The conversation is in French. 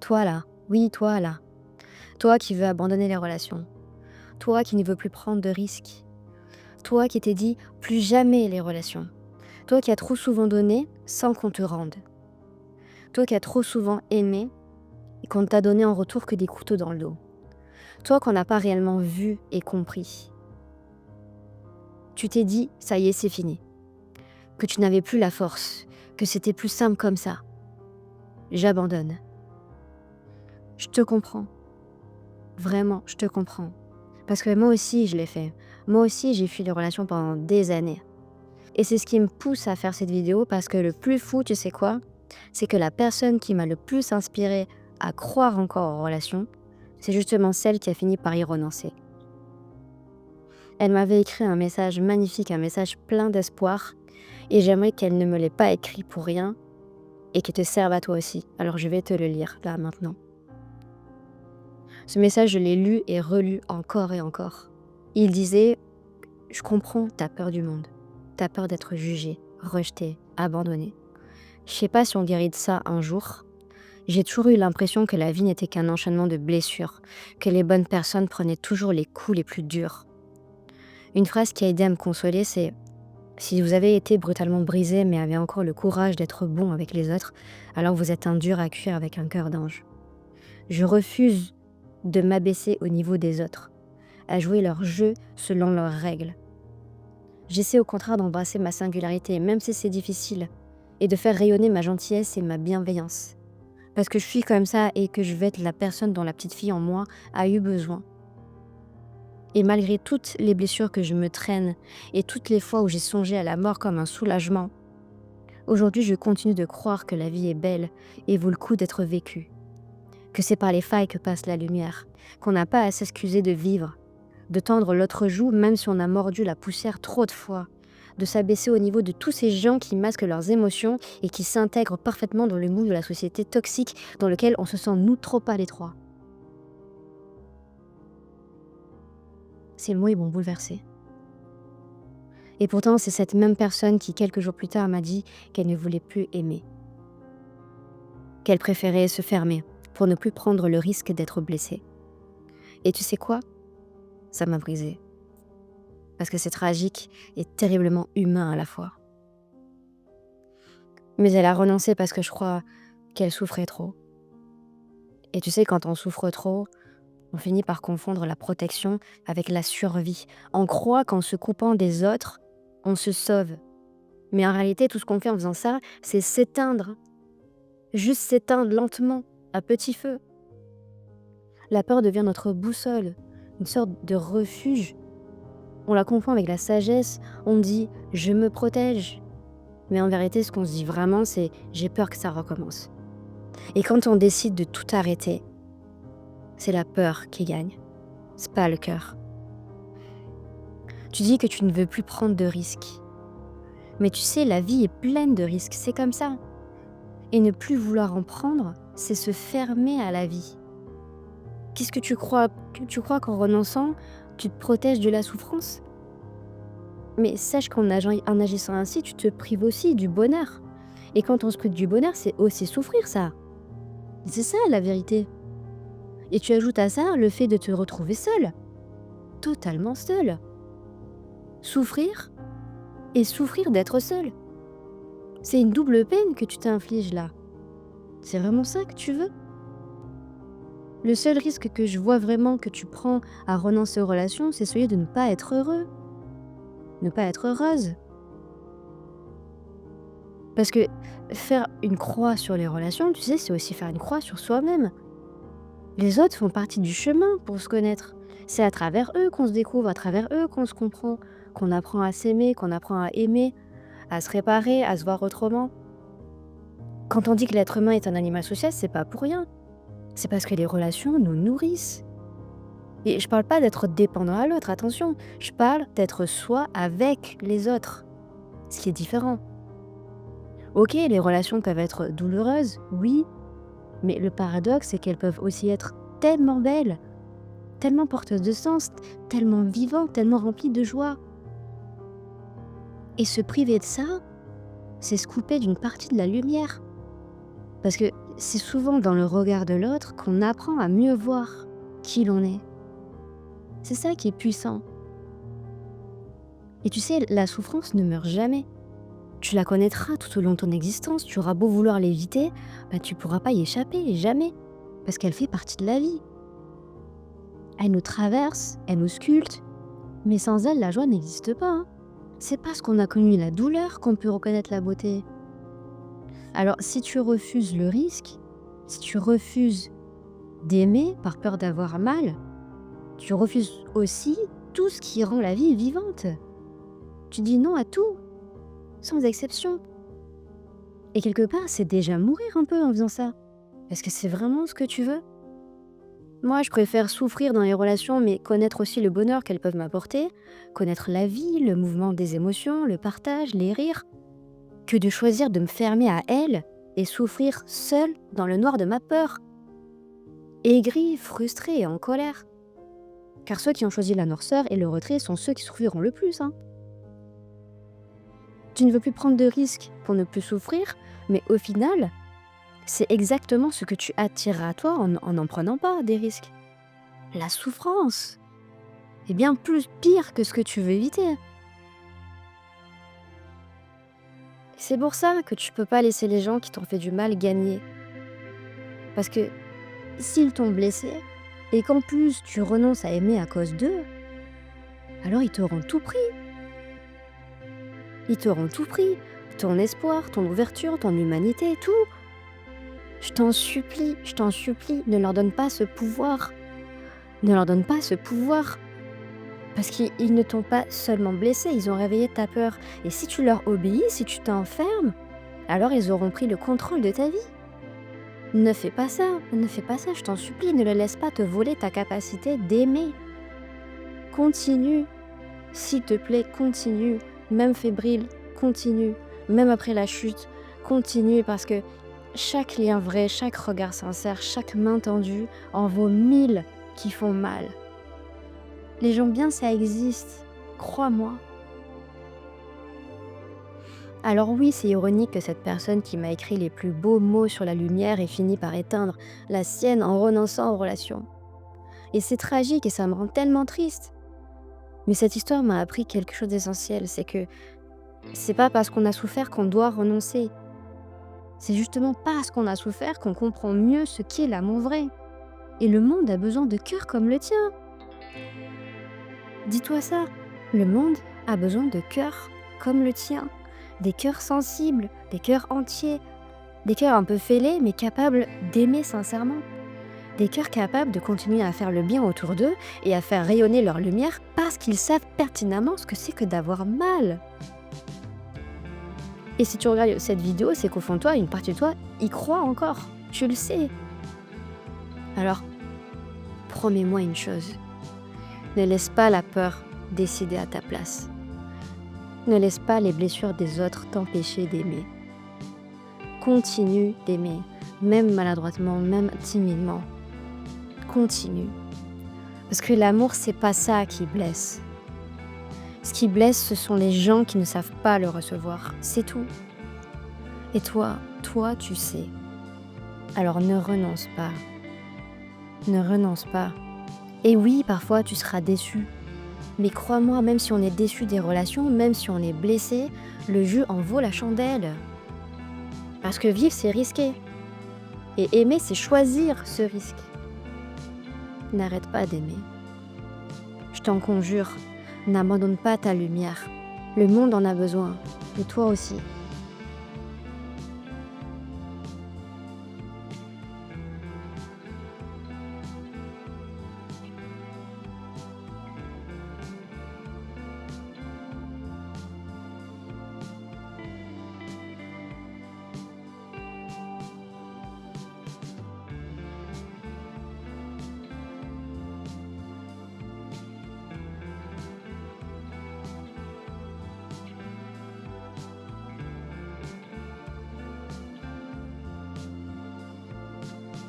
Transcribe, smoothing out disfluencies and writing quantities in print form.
Toi là, oui, toi là, toi qui veux abandonner les relations, toi qui ne veux plus prendre de risques, toi qui t'es dit plus jamais les relations, toi qui as trop souvent donné sans qu'on te rende, toi qui as trop souvent aimé et qu'on ne t'a donné en retour que des couteaux dans le dos, toi qu'on n'a pas réellement vu et compris. Tu t'es dit, ça y est, c'est fini, que tu n'avais plus la force, que c'était plus simple comme ça. J'abandonne. Je te comprends, vraiment, je te comprends. Parce que moi aussi, je l'ai fait. Moi aussi, j'ai fui les relations pendant des années. Et c'est ce qui me pousse à faire cette vidéo parce que le plus fou, tu sais quoi? C'est que la personne qui m'a le plus inspirée à croire encore aux relations, c'est justement celle qui a fini par y renoncer. Elle m'avait écrit un message magnifique, un message plein d'espoir, et j'aimerais qu'elle ne me l'ait pas écrit pour rien et qu'il te serve à toi aussi. Alors je vais te le lire là maintenant. Ce message, je l'ai lu et relu encore et encore. Il disait: je comprends ta peur du monde, ta peur d'être jugé, rejeté, abandonné. Je sais pas si on guérit de ça un jour. J'ai toujours eu l'impression que la vie n'était qu'un enchaînement de blessures, que les bonnes personnes prenaient toujours les coups les plus durs. Une phrase qui a aidé à me consoler, c'est: si vous avez été brutalement brisé mais avez encore le courage d'être bon avec les autres, alors vous êtes un dur à cuire avec un cœur d'ange. Je refuse de m'abaisser au niveau des autres, à jouer leur jeu selon leurs règles. J'essaie au contraire d'embrasser ma singularité, même si c'est difficile, et de faire rayonner ma gentillesse et ma bienveillance. Parce que je suis comme ça et que je vais être la personne dont la petite fille en moi a eu besoin. Et malgré toutes les blessures que je me traîne et toutes les fois où j'ai songé à la mort comme un soulagement, aujourd'hui je continue de croire que la vie est belle et vaut le coup d'être vécue. Que c'est par les failles que passe la lumière, qu'on n'a pas à s'excuser de vivre, de tendre l'autre joue même si on a mordu la poussière trop de fois, de s'abaisser au niveau de tous ces gens qui masquent leurs émotions et qui s'intègrent parfaitement dans le moule de la société toxique dans lequel on se sent nous trop à l'étroit. Ces mots ils m'ont bouleversée. Et pourtant c'est cette même personne qui quelques jours plus tard m'a dit qu'elle ne voulait plus aimer, qu'elle préférait se fermer pour ne plus prendre le risque d'être blessée. Et tu sais quoi? Ça m'a brisée. Parce que c'est tragique et terriblement humain à la fois. Mais elle a renoncé parce que je crois qu'elle souffrait trop. Et tu sais, quand on souffre trop, on finit par confondre la protection avec la survie. On croit qu'en se coupant des autres, on se sauve. Mais en réalité, tout ce qu'on fait en faisant ça, c'est s'éteindre. Juste s'éteindre lentement, à petit feu. La peur devient notre boussole, une sorte de refuge. On la confond avec la sagesse, on dit « je me protège ». Mais en vérité, ce qu'on se dit vraiment, c'est « j'ai peur que ça recommence ». Et quand on décide de tout arrêter, c'est la peur qui gagne, c'est pas le cœur. Tu dis que tu ne veux plus prendre de risques. Mais tu sais, la vie est pleine de risques, c'est comme ça. Et ne plus vouloir en prendre, c'est se fermer à la vie. Qu'est-ce que tu crois? Tu crois qu'en renonçant, tu te protèges de la souffrance? Mais sache en agissant ainsi, tu te prives aussi du bonheur. Et quand on se prive du bonheur, c'est aussi souffrir, ça. C'est ça la vérité. Et tu ajoutes à ça le fait de te retrouver seule. Totalement seule. Souffrir et souffrir d'être seule. C'est une double peine que tu t'infliges là. C'est vraiment ça que tu veux? Le seul risque que je vois vraiment que tu prends à renoncer aux relations, c'est celui de ne pas être heureux. Ne pas être heureuse. Parce que faire une croix sur les relations, tu sais, c'est aussi faire une croix sur soi-même. Les autres font partie du chemin pour se connaître. C'est à travers eux qu'on se découvre, à travers eux qu'on se comprend, qu'on apprend à s'aimer, qu'on apprend à aimer, à se réparer, à se voir autrement. Quand on dit que l'être humain est un animal social, c'est pas pour rien. C'est parce que les relations nous nourrissent. Et je parle pas d'être dépendant à l'autre, attention. Je parle d'être soi avec les autres. Ce qui est différent. Ok, les relations peuvent être douloureuses, oui. Mais le paradoxe, c'est qu'elles peuvent aussi être tellement belles, tellement porteuses de sens, tellement vivantes, tellement remplies de joie. Et se priver de ça, c'est se couper d'une partie de la lumière. Parce que c'est souvent dans le regard de l'autre qu'on apprend à mieux voir qui l'on est. C'est ça qui est puissant. Et tu sais, la souffrance ne meurt jamais. Tu la connaîtras tout au long de ton existence. Tu auras beau vouloir l'éviter, tu pourras pas y échapper, jamais. Parce qu'elle fait partie de la vie. Elle nous traverse, elle nous sculpte. Mais sans elle, la joie n'existe pas, hein. C'est parce qu'on a connu la douleur qu'on peut reconnaître la beauté. Alors, si tu refuses le risque, si tu refuses d'aimer par peur d'avoir mal, tu refuses aussi tout ce qui rend la vie vivante. Tu dis non à tout, sans exception. Et quelque part, c'est déjà mourir un peu en faisant ça. Est-ce que c'est vraiment ce que tu veux? Moi, je préfère souffrir dans les relations, mais connaître aussi le bonheur qu'elles peuvent m'apporter, connaître la vie, le mouvement des émotions, le partage, les rires, que de choisir de me fermer à elles et souffrir seule dans le noir de ma peur. Aigrie, frustrée et en colère. Car ceux qui ont choisi la noirceur et le retrait sont ceux qui souffriront le plus, hein. Tu ne veux plus prendre de risques pour ne plus souffrir, mais au final, c'est exactement ce que tu attireras à toi en n'en prenant pas des risques. La souffrance est bien plus pire que ce que tu veux éviter. C'est pour ça que tu peux pas laisser les gens qui t'ont fait du mal gagner. Parce que s'ils t'ont blessé, et qu'en plus tu renonces à aimer à cause d'eux, alors ils t'auront tout pris. Ils t'auront tout pris. Ton espoir, ton ouverture, ton humanité, tout. Je t'en supplie, ne leur donne pas ce pouvoir. Ne leur donne pas ce pouvoir. Parce qu'ils ne t'ont pas seulement blessé, ils ont réveillé ta peur. Et si tu leur obéis, si tu t'enfermes, alors ils auront pris le contrôle de ta vie. Ne fais pas ça, je t'en supplie, ne le laisse pas te voler ta capacité d'aimer. Continue, s'il te plaît, continue. Même fébrile, continue. Même après la chute, continue parce que chaque lien vrai, chaque regard sincère, chaque main tendue en vaut 1000 qui font mal. Les gens bien, ça existe, crois-moi. Alors oui, c'est ironique que cette personne qui m'a écrit les plus beaux mots sur la lumière ait fini par éteindre la sienne en renonçant aux relations. Et c'est tragique et ça me rend tellement triste. Mais cette histoire m'a appris quelque chose d'essentiel, c'est que c'est pas parce qu'on a souffert qu'on doit renoncer. C'est justement parce qu'on a souffert qu'on comprend mieux ce qu'est l'amour vrai. Et le monde a besoin de cœurs comme le tien. Dis-toi ça, le monde a besoin de cœurs comme le tien. Des cœurs sensibles, des cœurs entiers, des cœurs un peu fêlés mais capables d'aimer sincèrement. Des cœurs capables de continuer à faire le bien autour d'eux et à faire rayonner leur lumière parce qu'ils savent pertinemment ce que c'est que d'avoir mal. Et si tu regardes cette vidéo, c'est qu'au fond de toi, une partie de toi y croit encore. Tu le sais. Alors, promets-moi une chose. Ne laisse pas la peur décider à ta place. Ne laisse pas les blessures des autres t'empêcher d'aimer. Continue d'aimer, même maladroitement, même timidement. Continue. Parce que l'amour, c'est pas ça qui blesse. Ce qui blesse, ce sont les gens qui ne savent pas le recevoir. C'est tout. Et toi, tu sais. Alors ne renonce pas. Ne renonce pas. Et oui, parfois, tu seras déçu. Mais crois-moi, même si on est déçu des relations, même si on est blessé, le jeu en vaut la chandelle. Parce que vivre, c'est risquer. Et aimer, c'est choisir ce risque. N'arrête pas d'aimer. Je t'en conjure, n'abandonne pas ta lumière. Le monde en a besoin, et toi aussi.